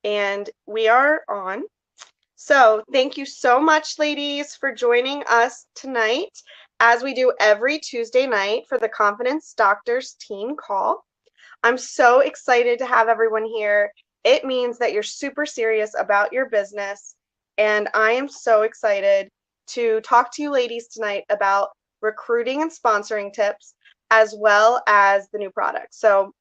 and we are on. So thank you so much, ladies, for joining us tonight, as we do every Tuesday night for the Confidence Doctors Teen Call. I'm so excited to have everyone here. It means that you're super serious about your business, and I am so excited to talk to you ladies tonight about recruiting and sponsoring tips, as well as the new products. So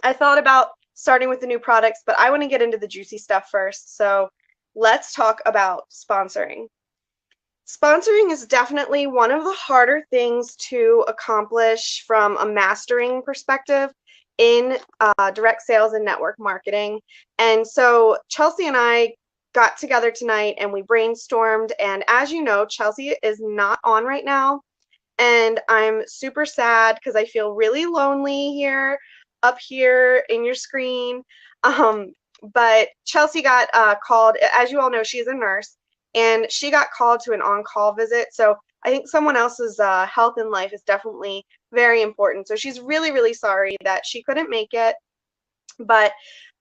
I thought about starting with the new products, but I want to get into the juicy stuff first. So let's talk about sponsoring. Sponsoring is definitely one of the harder things to accomplish from a mastering perspective in direct sales and network marketing. And so Chelsea and I got together tonight and we brainstormed. And as you know, Chelsea is not on right now. And I'm super sad because I feel really lonely here, up here in your screen. But Chelsea got called, as you all know, she's a nurse, and she got called to an on-call visit. So I think someone else's health and life is definitely very important. So she's really, really sorry that she couldn't make it. But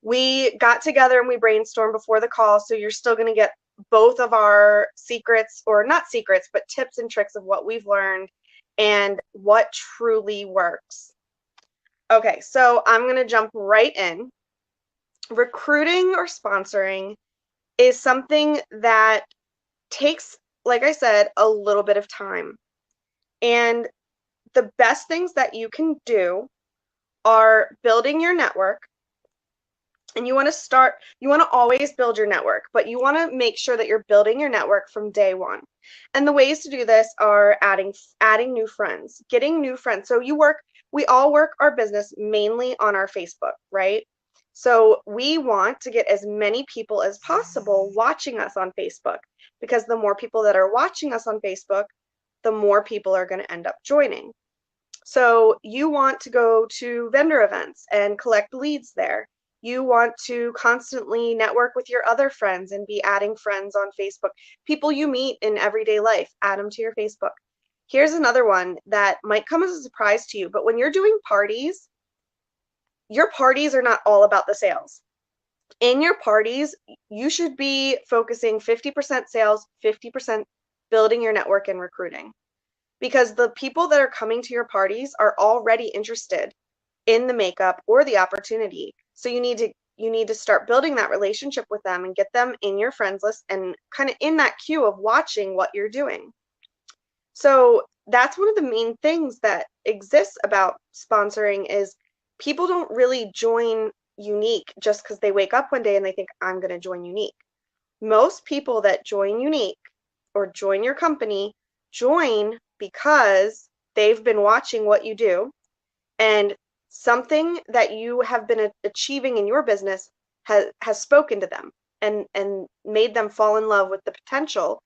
we got together and we brainstormed before the call. So you're still going to get both of our secrets, or not secrets, but tips and tricks of what we've learned and what truly works. Okay, so I'm going to jump right in. Recruiting or sponsoring is something that takes, like I said, a little bit of time. And the best things that you can do are building your network. And you want to always build your network, but you want to make sure that you're building your network from day one. And the ways to do this are adding new friends, getting new friends. So we all work our business mainly on our Facebook, right? So we want to get as many people as possible watching us on Facebook, because the more people that are watching us on Facebook, the more people are going to end up joining. So you want to go to vendor events and collect leads there. You want to constantly network with your other friends and be adding friends on Facebook. People you meet in everyday life, add them to your Facebook. Here's another one that might come as a surprise to you, but when you're doing parties, your parties are not all about the sales. In your parties, you should be focusing 50% sales, 50% building your network and recruiting, because the people that are coming to your parties are already interested in the makeup or the opportunity. So you need to start building that relationship with them and get them in your friends list and kind of in that queue of watching what you're doing. So that's one of the main things that exists about sponsoring is people don't really join Younique just because they wake up one day and they think, I'm going to join Younique. Most people that join Younique or join your company join because they've been watching what you do, and something that you have been achieving in your business has spoken to them and made them fall in love with the potential.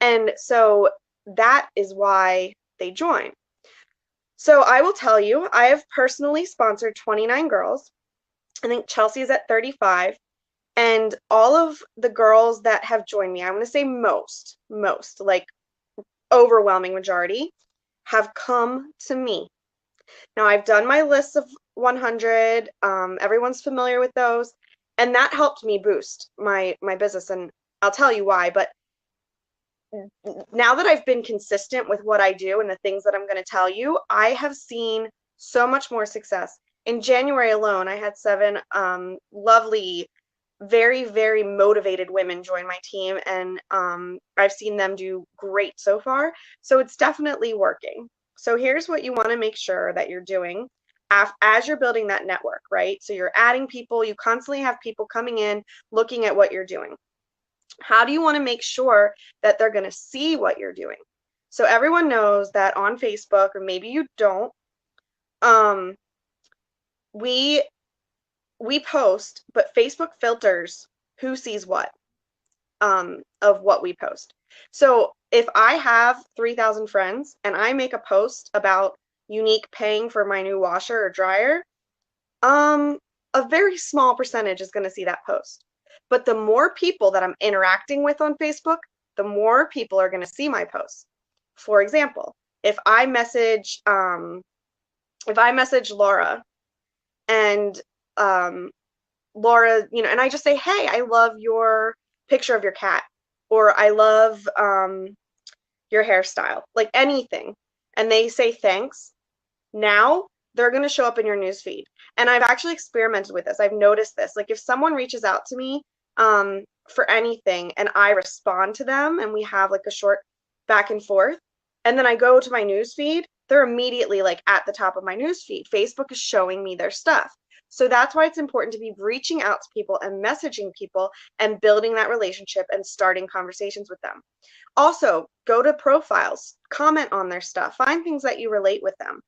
And so that is why they join. So I will tell you, I have personally sponsored 29 girls. I think Chelsea is at 35. And all of the girls that have joined me, I'm going to say most, like overwhelming majority, have come to me. Now, I've done my list of 100. Everyone's familiar with those. And that helped me boost my business. And I'll tell you why. But now that I've been consistent with what I do and the things that I'm going to tell you, I have seen so much more success. In January alone, I had 7 lovely, very, very motivated women join my team, and I've seen them do great so far. So it's definitely working. So here's what you want to make sure that you're doing as you're building that network, right? So you're adding people, you constantly have people coming in, looking at what you're doing. How do you want to make sure that they're going to see what you're doing? So everyone knows that on Facebook, or maybe you don't, we post, but Facebook filters who sees what of what we post. So if I have 3,000 friends and I make a post about Younique paying for my new washer or dryer, a very small percentage is going to see that post. But the more people that I'm interacting with on Facebook, the more people are going to see my posts. For example, if I message Laura and Laura, and I just say, hey, I love your picture of your cat, or I love your hairstyle, like anything, and they say thanks, now they're going to show up in your newsfeed. And I've actually experimented with this. I've noticed this. Like if someone reaches out to me for anything and I respond to them and we have like a short back and forth, and then I go to my newsfeed, they're immediately like at the top of my newsfeed. Facebook is showing me their stuff. So that's why it's important to be reaching out to people and messaging people and building that relationship and starting conversations with them. Also, go to profiles, comment on their stuff, find things that you relate with them.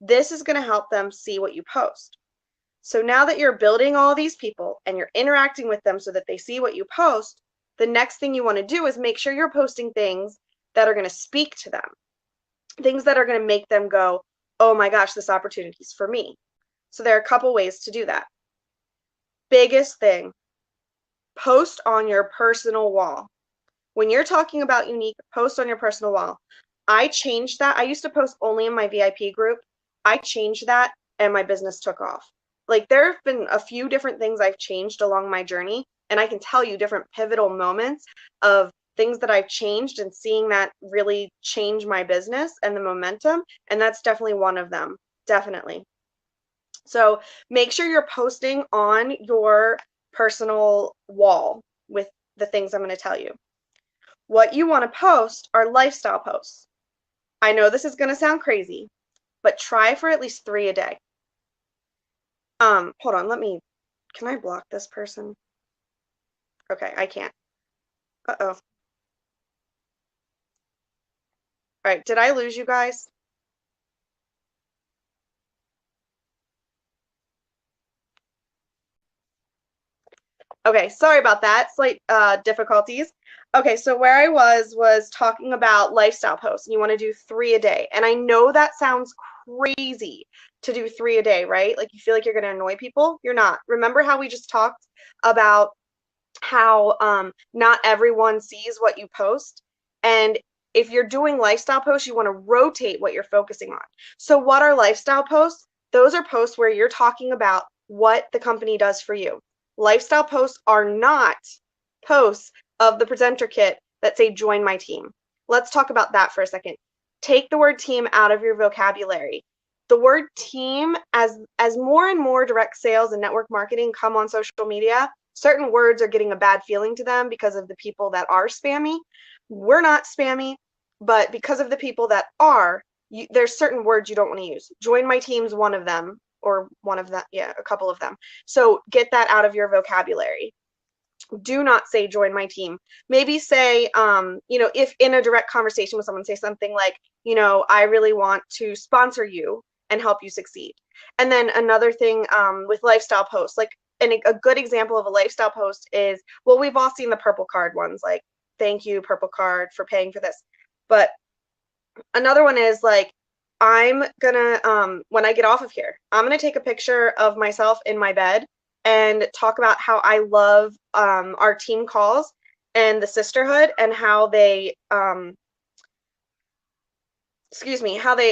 This is going to help them see what you post. So now that you're building all these people and you're interacting with them so that they see what you post, the next thing you want to do is make sure you're posting things that are going to speak to them, things that are going to make them go, oh my gosh, this opportunity is for me. So there are a couple ways to do that. Biggest thing, post on your personal wall. When you're talking about unique, post on your personal wall. I changed that. I used to post only in my VIP group. I changed that and my business took off. Like there have been a few different things I've changed along my journey, and I can tell you different pivotal moments of things that I've changed and seeing that really change my business and the momentum, and that's definitely one of them, definitely. So make sure you're posting on your personal wall with the things I'm going to tell you. What you want to post are lifestyle posts. I know this is going to sound crazy, but try for at least 3 a day. Hold on, can I block this person? Okay, I can't. Uh-oh. All right, did I lose you guys? Okay, sorry about that, slight difficulties. Okay, so where I was talking about lifestyle posts, and you want to do 3 a day. And I know that sounds crazy to do 3 a day, right? Like you feel like you're going to annoy people. You're not. Remember how we just talked about how not everyone sees what you post? And if you're doing lifestyle posts, you want to rotate what you're focusing on. So what are lifestyle posts? Those are posts where you're talking about what the company does for you. Lifestyle posts are not posts of the presenter kit that say join my team. Let's talk about that for a second. Take the word team out of your vocabulary. The word team, as more and more direct sales and network marketing come on social media, certain words are getting a bad feeling to them because of the people that are spammy. We're not spammy, but because of the people that are, there's certain words you don't want to use. Join my team's one of them, or one of them, yeah, a couple of them. So get that out of your vocabulary. Do not say join my team. Maybe say, if in a direct conversation with someone, say something like, I really want to sponsor you and help you succeed. And then another thing with lifestyle posts, like, and a good example of a lifestyle post is, well, we've all seen the purple card ones, like, thank you, purple card, for paying for this. But another one is like, I'm gonna, when I get off of here, I'm gonna take a picture of myself in my bed and talk about how I love our team calls and the sisterhood, and how they,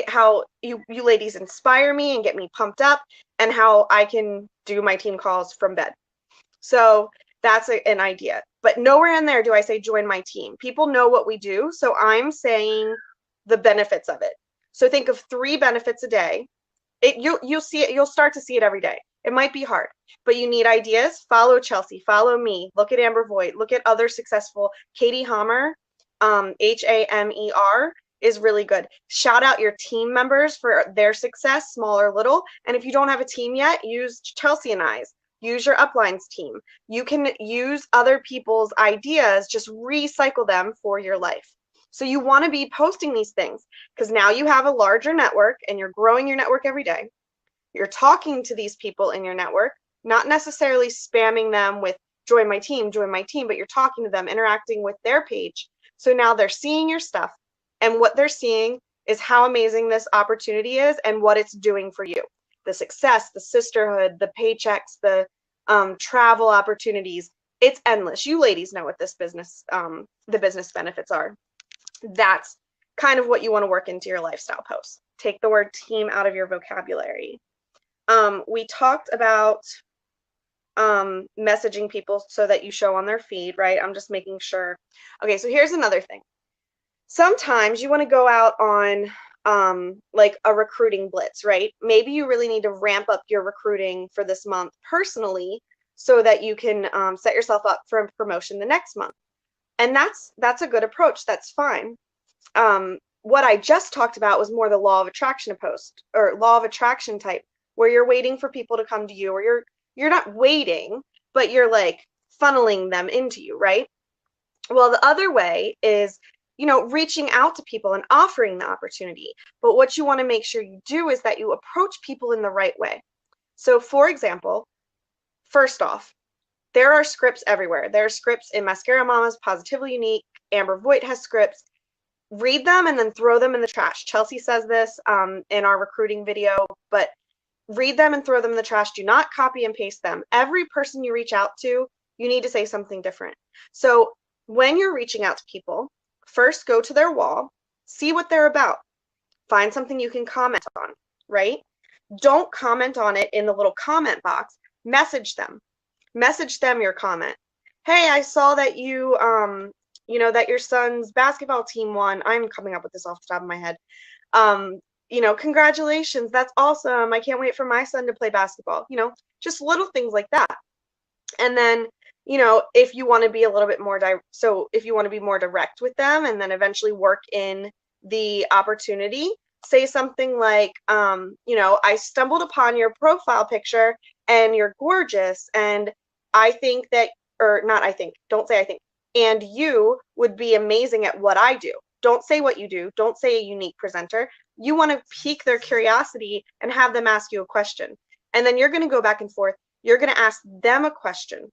how you ladies inspire me and get me pumped up, and how I can do my team calls from bed. So that's an idea. But nowhere in there do I say join my team. People know what we do, so I'm saying the benefits of it. So think of 3 benefits a day. You'll see it. You'll start to see it every day. It might be hard, but you need ideas. Follow Chelsea. Follow me. Look at Amber Voigt. Look at other successful. Katie Hamer, Hamer, is really good. Shout out your team members for their success, small or little. And if you don't have a team yet, use Chelsea and I's. Use your uplines team. You can use other people's ideas, just recycle them for your life. So you want to be posting these things because now you have a larger network and you're growing your network every day. You're talking to these people in your network, not necessarily spamming them with join my team, but you're talking to them, interacting with their page. So now they're seeing your stuff, and what they're seeing is how amazing this opportunity is and what it's doing for you. The success, the sisterhood, the paychecks, the travel opportunities. It's endless. You ladies know what this business, the business benefits are. That's kind of what you want to work into your lifestyle posts. Take the word team out of your vocabulary. We talked about messaging people so that you show on their feed, right? I'm just making sure. Okay, so here's another thing. Sometimes you want to go out on like a recruiting blitz, right? Maybe you really need to ramp up your recruiting for this month personally so that you can set yourself up for a promotion the next month. And that's a good approach. That's fine. What I just talked about was more the law of attraction post or law of attraction type, where you're waiting for people to come to you, or you're not waiting, but you're like funneling them into you, right? Well, the other way is, reaching out to people and offering the opportunity. But what you want to make sure you do is that you approach people in the right way. So, for example, first off, there are scripts everywhere. There are scripts in Mascara Mama's, Positively Unique. Amber Voigt has scripts. Read them and then throw them in the trash. Chelsea says this in our recruiting video, but read them and throw them in the trash. Do not copy and paste them. Every person you reach out to, you need to say something different. So when you're reaching out to people, first go to their wall, see what they're about. Find something you can comment on, right? Don't comment on it in the little comment box. Message them. Message them your comment. Hey, I saw that that your son's basketball team won. I'm coming up with this off the top of my head. Congratulations. That's awesome. I can't wait for my son to play basketball. Just little things like that. And then, if you want to be a little bit more if you want to be more direct with them and then eventually work in the opportunity, say something like, I stumbled upon your profile picture and you're gorgeous. And I think that, or not I think, don't say I think, and you would be amazing at what I do. Don't say what you do. Don't say a unique presenter. You want to pique their curiosity and have them ask you a question. And then you're going to go back and forth. You're going to ask them a question.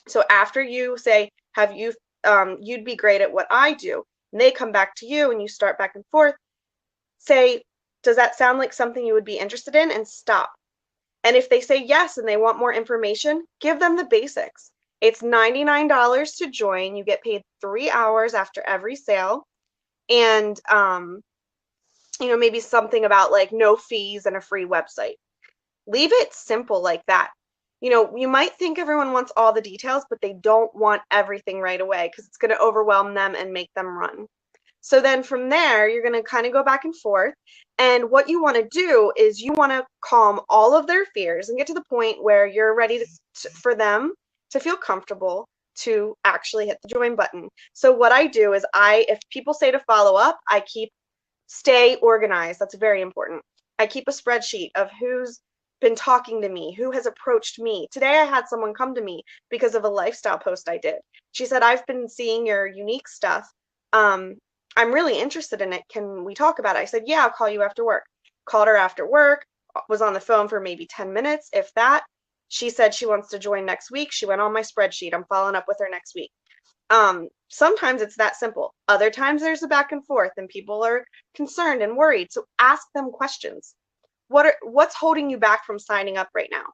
So after you say, you'd be great at what I do, and they come back to you and you start back and forth, say, does that sound like something you would be interested in? And stop. And if they say yes and they want more information, give them the basics. It's $99 to join. You get paid 3 hours after every sale. And, maybe something about like no fees and a free website. Leave it simple like that. You might think everyone wants all the details, but they don't want everything right away because it's going to overwhelm them and make them run. So then from there, you're going to kind of go back and forth. And what you want to do is you want to calm all of their fears and get to the point where you're ready for them to feel comfortable to actually hit the join button. So what I do is if people say to follow up, stay organized. That's very important. I keep a spreadsheet of who's been talking to me, who has approached me. Today I had someone come to me because of a lifestyle post I did. She said, I've been seeing your unique stuff. I'm really interested in it. Can we talk about it? I said, yeah, I'll call you after work. Called her after work, was on the phone for maybe 10 minutes, if that. She said she wants to join next week. She went on my spreadsheet. I'm following up with her next week. Sometimes it's that simple. Other times there's a back and forth and people are concerned and worried. So ask them questions. What's holding you back from signing up right now?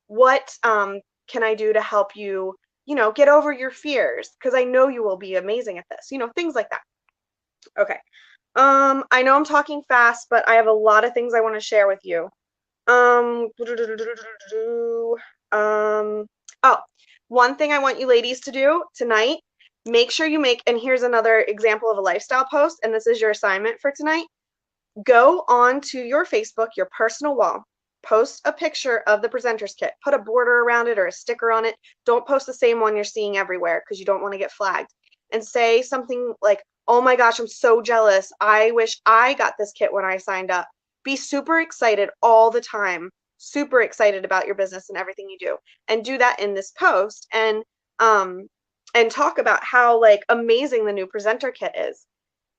What can I do to help you, get over your fears? Because I know you will be amazing at this, things like that. Okay. I know I'm talking fast, but I have a lot of things I want to share with you. One thing I want you ladies to do tonight, make sure you and here's another example of a lifestyle post, and this is your assignment for tonight. Go on to your Facebook, your personal wall, post a picture of the presenter's kit, put a border around it or a sticker on it. Don't post the same one you're seeing everywhere because you don't want to get flagged. And say something like, oh my gosh, I'm so jealous. I wish I got this kit when I signed up. Be super excited all the time, super excited about your business and everything you do. And do that in this post and talk about how like amazing the new presenter kit is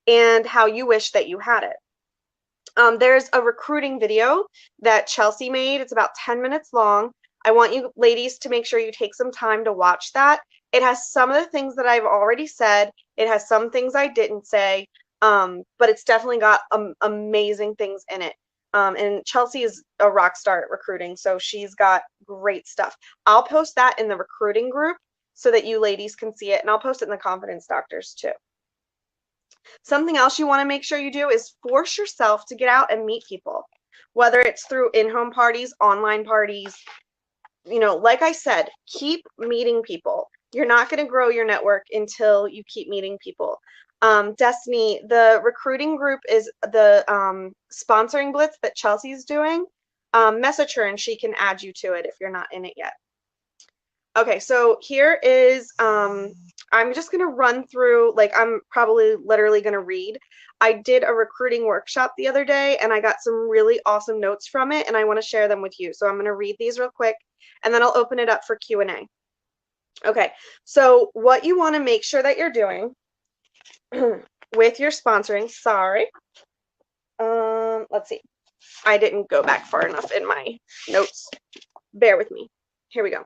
and how you wish that you had it. There's a recruiting video that Chelsea made. It's about 10 minutes long. I want you ladies to make sure you take some time to watch that. It has some of the things that I've already said. It has some things I didn't say, but it's definitely got amazing things in it. And Chelsea is a rock star at recruiting, so she's got great stuff. I'll post that in the recruiting group so that you ladies can see it, and I'll post it in the Confidence Doctors too. Something else you want to make sure you do is force yourself to get out and meet people, whether it's through in-home parties, online parties, like I said, keep meeting people. You're not going to grow your network until you keep meeting people. Destiny, the recruiting group is the sponsoring blitz that Chelsea's doing. Message her and she can add you to it if you're not in it yet. Okay, so here is, I'm just gonna run through, like I'm probably literally gonna read. I did a recruiting workshop the other day and I got some really awesome notes from it and I wanna share them with you. So I'm gonna read these real quick and then I'll open it up for Q&A. Okay, so what you wanna make sure that you're doing with your sponsoring, sorry, let's see. I didn't go back far enough in my notes. Bear with me. Here we go.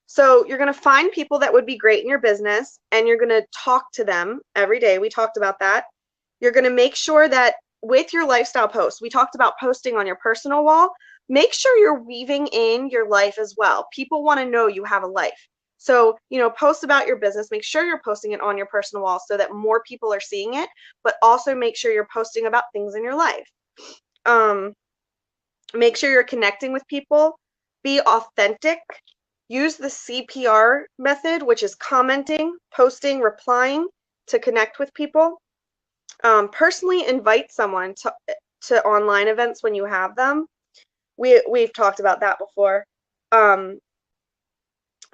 So you're going to find people that would be great in your business and you're going to talk to them every day. We talked about that. You're going to make sure that with your lifestyle posts, we talked about posting on your personal wall. Make sure you're weaving in your life as well. People want to know you have a life. So, post about your business. Make sure you're posting it on your personal wall so that more people are seeing it, but also make sure you're posting about things in your life. Make sure you're connecting with people. Be authentic. Use the CPR method, which is commenting, posting, replying to connect with people. Personally invite someone to online events when you have them. We've talked about that before.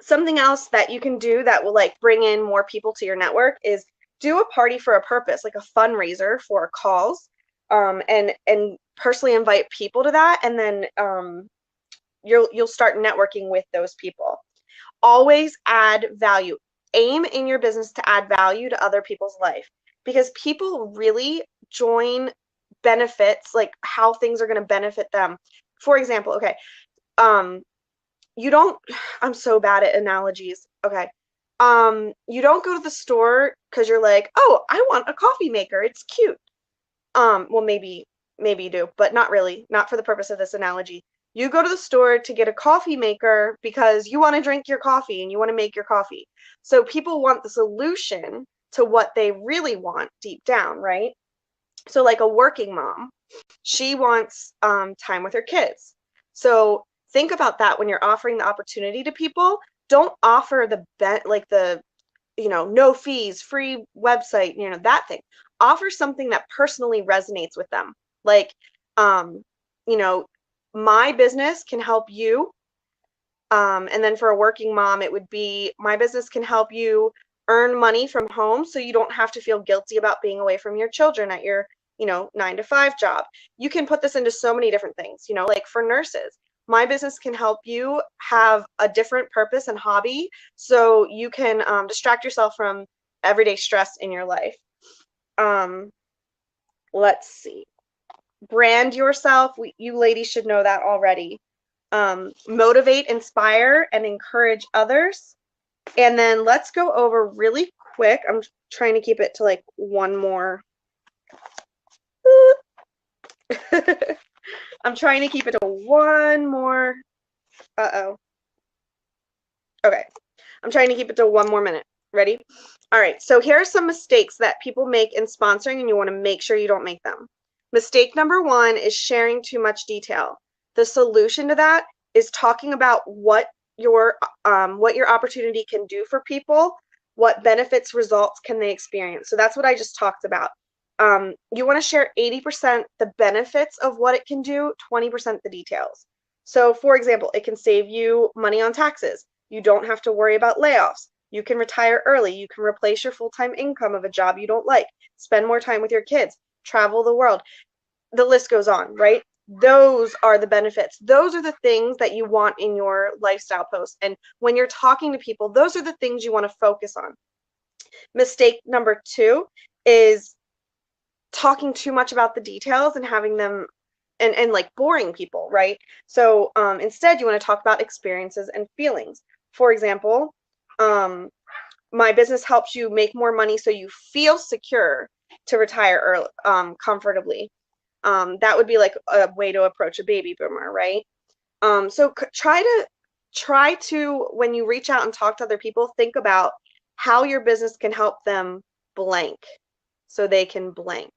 Something else that you can do that will bring in more people to your network is do a party for a purpose, like a fundraiser for calls, and personally invite people to that, and then you'll start networking with those people. Always add value. Aim in your business to add value to other people's life because people really join benefits, like how things are going to benefit them. For example, okay, I'm so bad at analogies. Okay. You don't go to the store because you're like, oh, I want a coffee maker. It's cute. Well, maybe you do, but not really, not for the purpose of this analogy. You go to the store to get a coffee maker because you want to drink your coffee and you want to make your coffee. So people want the solution to what they really want deep down, right? So like a working mom, she wants time with her kids. So think about that when you're offering the opportunity to people. Don't offer the no fees, free website, that thing. Offer something that personally resonates with them. Like, my business can help you. And then for a working mom, it would be my business can help you earn money from home so you don't have to feel guilty about being away from your children at your 9-to-5 job. You can put this into so many different things, like for nurses. My business can help you have a different purpose and hobby so you can distract yourself from everyday stress in your life. Let's see. Brand yourself. You ladies should know that already. Motivate, inspire, and encourage others. And then let's go over really quick. I'm trying to keep it to like one more. I'm trying to keep it to one more. Uh-oh. Okay. I'm trying to keep it to one more minute. Ready? All right. So here are some mistakes that people make in sponsoring, and you want to make sure you don't make them. Mistake number one is sharing too much detail. The solution to that is talking about what your opportunity can do for people, what benefits, results can they experience. So that's what I just talked about. You want to share 80% the benefits of what it can do, 20% the details. So for example, it can save you money on taxes. You don't have to worry about layoffs. You can retire early. You can replace your full-time income of a job you don't like, spend more time with your kids, travel the world. The list goes on, right? Those are the benefits. Those are the things that you want in your lifestyle post. And when you're talking to people, those are the things you want to focus on. Mistake number two is talking too much about the details and having them and like boring people, right? So instead you want to talk about experiences and feelings. For example, my business helps you make more money so you feel secure to retire early, comfortably. That would be like a way to approach a baby boomer, right? So try to, when you reach out and talk to other people, think about how your business can help them blank so they can blank.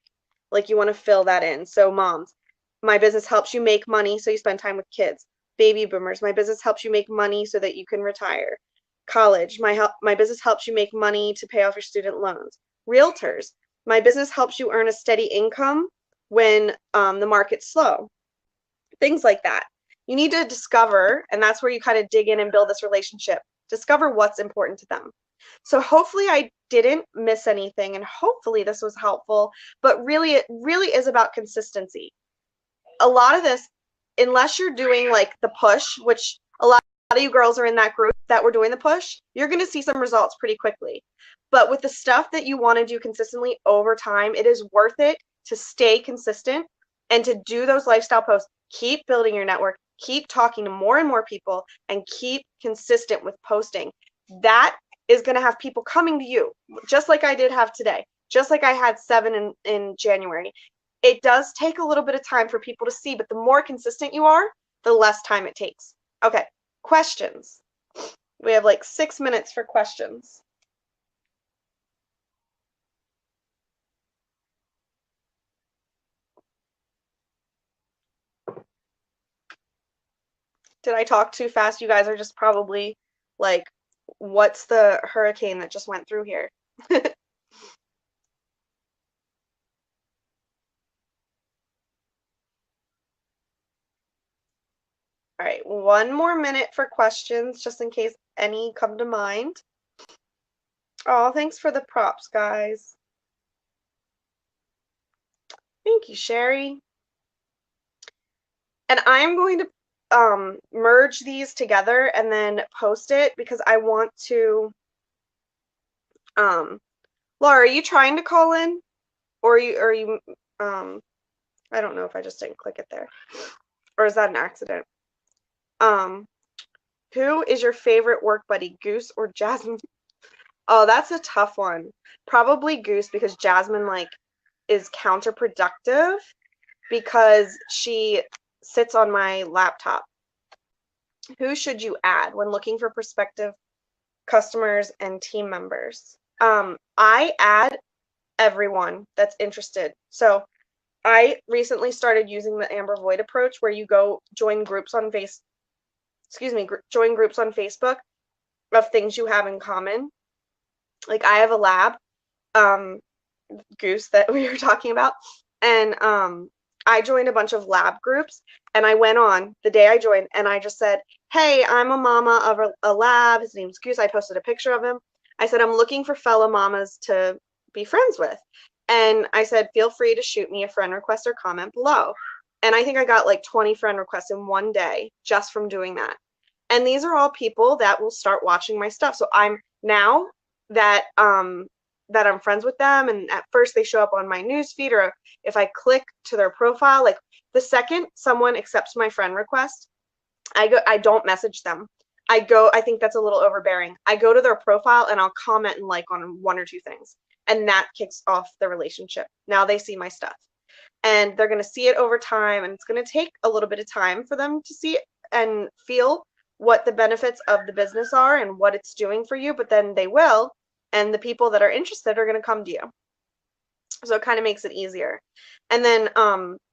Like you want to fill that in. So moms, my business helps you make money so you spend time with kids. Baby boomers, my business helps you make money so that you can retire. College, my business helps you make money to pay off your student loans. Realtors, my business helps you earn a steady income when the market's slow. Things like that. You need to discover, and that's where you kind of dig in and build this relationship. Discover what's important to them. So hopefully I didn't miss anything, and hopefully this was helpful, but really it really is about consistency. A lot of this, unless you're doing like the push, which a lot of you girls are in that group that were doing the push, you're going to see some results pretty quickly. But with the stuff that you want to do consistently over time, it is worth it to stay consistent and to do those lifestyle posts. Keep building your network, keep talking to more and more people, and keep consistent with posting. That is going to have people coming to you, just like I did have today, just like I had 7 in January. It does take a little bit of time for people to see, but the more consistent you are, the less time it takes. Okay, questions. We have like 6 minutes for questions. Did I talk too fast? You guys are just probably like, what's the hurricane that just went through here? All right, 1 more minute for questions, just in case any come to mind. Oh, thanks for the props, guys. Thank you, Sherry. And I'm going to merge these together and then post it because I want to. Laura, are you trying to call in, or are you? I don't know if I just didn't click it there, or is that an accident? Who is your favorite work buddy, Goose or Jasmine? Oh, that's a tough one. Probably Goose, because Jasmine like is counterproductive because she sits on my laptop. Who should you add when looking for prospective customers and team members? I add everyone that's interested. So I recently started using the Amber Void approach, where you go join groups on join groups on Facebook of things you have in common. Like I have a lab, Goose, that we were talking about, and I joined a bunch of lab groups, and I went on the day I joined and I just said, hey, I'm a mama of a lab. His name's Goose. I posted a picture of him. I said, I'm looking for fellow mamas to be friends with. And I said, feel free to shoot me a friend request or comment below. And I think I got like 20 friend requests in one day just from doing that. And these are all people that will start watching my stuff. So I'm now that that I'm friends with them, and at first they show up on my newsfeed, or if I click to their profile, like the second someone accepts my friend request, I don't message them. I think that's a little overbearing. I go to their profile and I'll comment and like on 1 or 2 things. And that kicks off the relationship. Now they see my stuff. And they're going to see it over time, and it's going to take a little bit of time for them to see and feel what the benefits of the business are and what it's doing for you, but then they will, and the people that are interested are going to come to you. So it kind of makes it easier. And then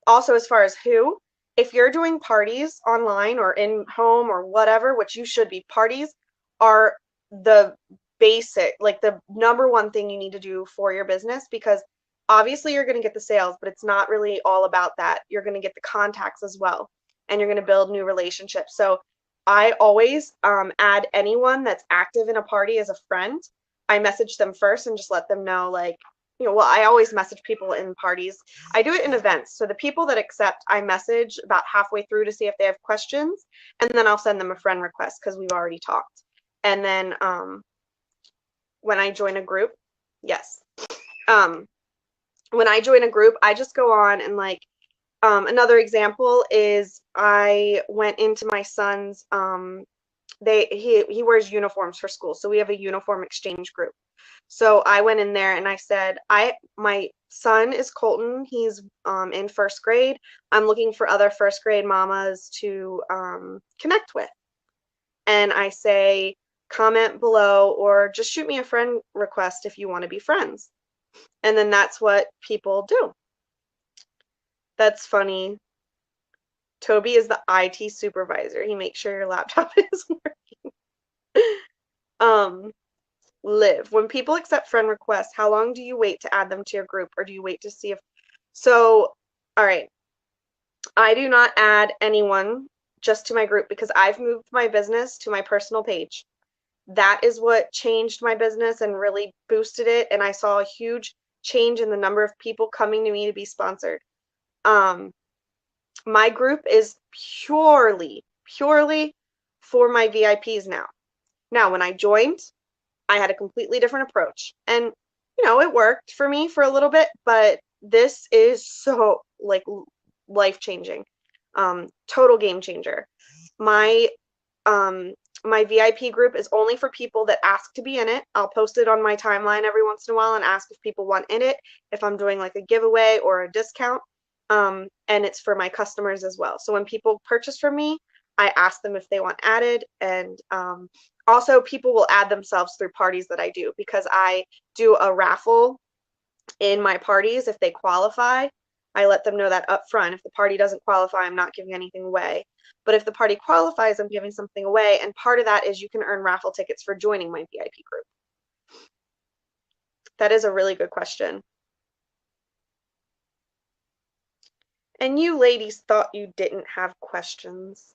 also, as far as who, if you're doing parties online or in home or whatever, which you should be, parties are the basic, like the #1 thing you need to do for your business, because obviously you're going to get the sales, but it's not really all about that. You're going to get the contacts as well, and you're going to build new relationships. So I always add anyone that's active in a party as a friend. I message them first and just let them know, like, well, I always message people in parties. I do it in events. So the people that accept, I message about halfway through to see if they have questions, and then I'll send them a friend request because we've already talked. And then when I join a group, yes. When I join a group, I just go on and like, another example is I went into my son's, he wears uniforms for school. So we have a uniform exchange group. So I went in there and I said, my son is Colton. He's in 1st grade. I'm looking for other 1st grade mamas to connect with. And I say, comment below or just shoot me a friend request if you want to be friends. And then that's what people do. That's funny. Toby is the IT supervisor. He makes sure your laptop is working. Liv, when people accept friend requests, how long do you wait to add them to your group, or do you wait to see if... So, all right. I do not add anyone just to my group because I've moved my business to my personal page. That is what changed my business and really boosted it. And I saw a huge change in the number of people coming to me to be sponsored. My group is purely for my VIPs now. Now, when I joined, I had a completely different approach. And, it worked for me for a little bit, but this is so like life-changing. Total game changer. My my VIP group is only for people that ask to be in it. I'll post it on my timeline every once in a while and ask if people want in it, if I'm doing like a giveaway or a discount. And it's for my customers as well. So when people purchase from me, I ask them if they want added. And also people will add themselves through parties that I do because I do a raffle in my parties if they qualify. I let them know that up front. If the party doesn't qualify, I'm not giving anything away. But if the party qualifies, I'm giving something away. And part of that is you can earn raffle tickets for joining my VIP group. That is a really good question. And you ladies thought you didn't have questions.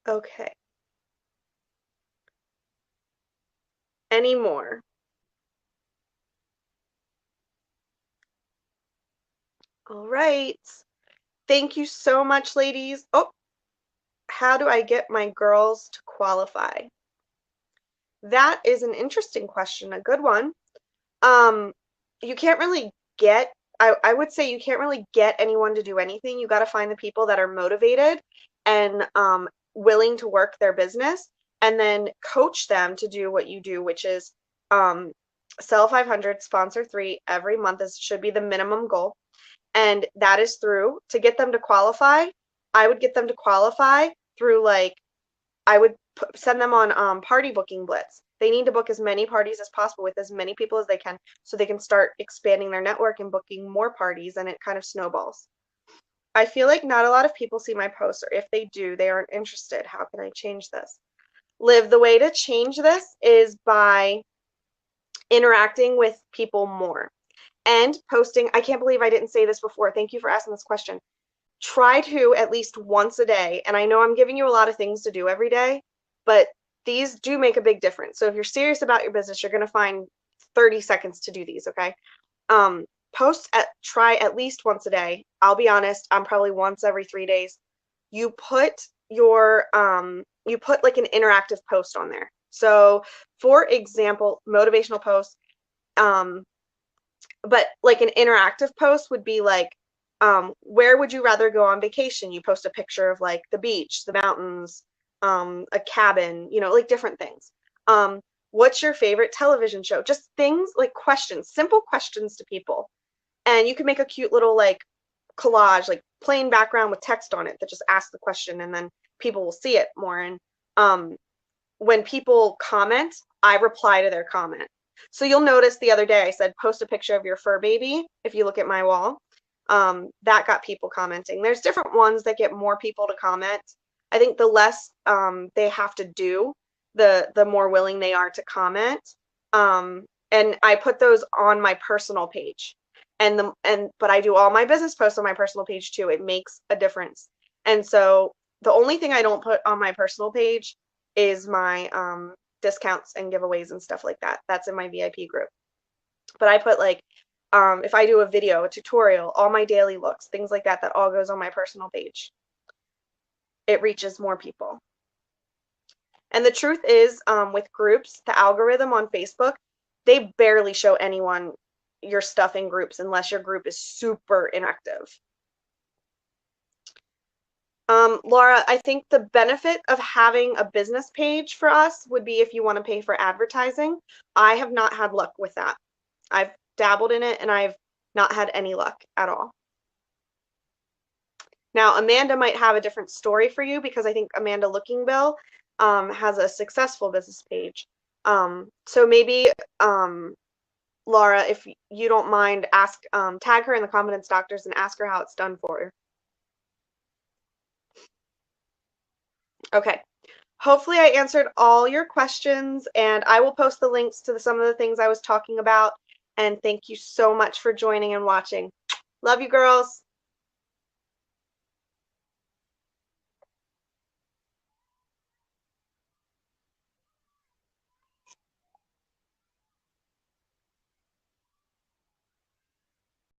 Okay. Any more? All right. Thank you so much, ladies. Oh, how do I get my girls to qualify? That is an interesting question, a good one. You can't really get, I would say you can't really get anyone to do anything. You got to find the people that are motivated and willing to work their business and then coach them to do what you do, which is sell 500, sponsor 3 every month should be the minimum goal. And that is to get them to qualify. I would get them to qualify through I would send them on party booking blitz. They need to book as many parties as possible with as many people as they can so they can start expanding their network and booking more parties, and it kind of snowballs. I feel like not a lot of people see my posts, or if they do, they aren't interested. How can I change this? Liv, the way to change this is by interacting with people more and posting. I can't believe I didn't say this before. Thank you for asking this question. Try to at least once a day, and I know I'm giving you a lot of things to do every day, but these do make a big difference. So if you're serious about your business, you're going to find 30 seconds to do these, okay? Try at least once a day. I'll be honest, I'm probably once every 3 days. You put like an interactive post on there. So for example, motivational posts, but like an interactive post would be like, where would you rather go on vacation? You post a picture of like the beach, the mountains, a cabin, like different things. What's your favorite television show? Just things like questions, simple questions to people. And you can make a cute little like collage, like plain background with text on it that just asks the question, and then people will see it more. And when people comment, I reply to their comment. So you'll notice the other day I said, post a picture of your fur baby. If you look at my wall, that got people commenting. There's different ones that get more people to comment. I think the less they have to do, the more willing they are to comment. And I put those on my personal page. But I do all my business posts on my personal page too. It makes a difference. And so the only thing I don't put on my personal page is my discounts and giveaways and stuff like that. That's in my VIP group. But I put like, if I do a video, a tutorial, all my daily looks, things like that, that all goes on my personal page. It reaches more people. And the truth is, with groups, the algorithm on Facebook, they barely show anyone your stuff in groups unless your group is super inactive. Laura, I think the benefit of having a business page for us would be if you want to pay for advertising. I have not had luck with that. I've dabbled in it and I've not had any luck at all. Now, Amanda might have a different story for you because I think Amanda Lookingbill has a successful business page. So maybe Laura, if you don't mind, tag her in the Confidence Doctors and ask her how it's done for her. Okay. Hopefully I answered all your questions, and I will post the links to some of the things I was talking about. And thank you so much for joining and watching. Love you, girls.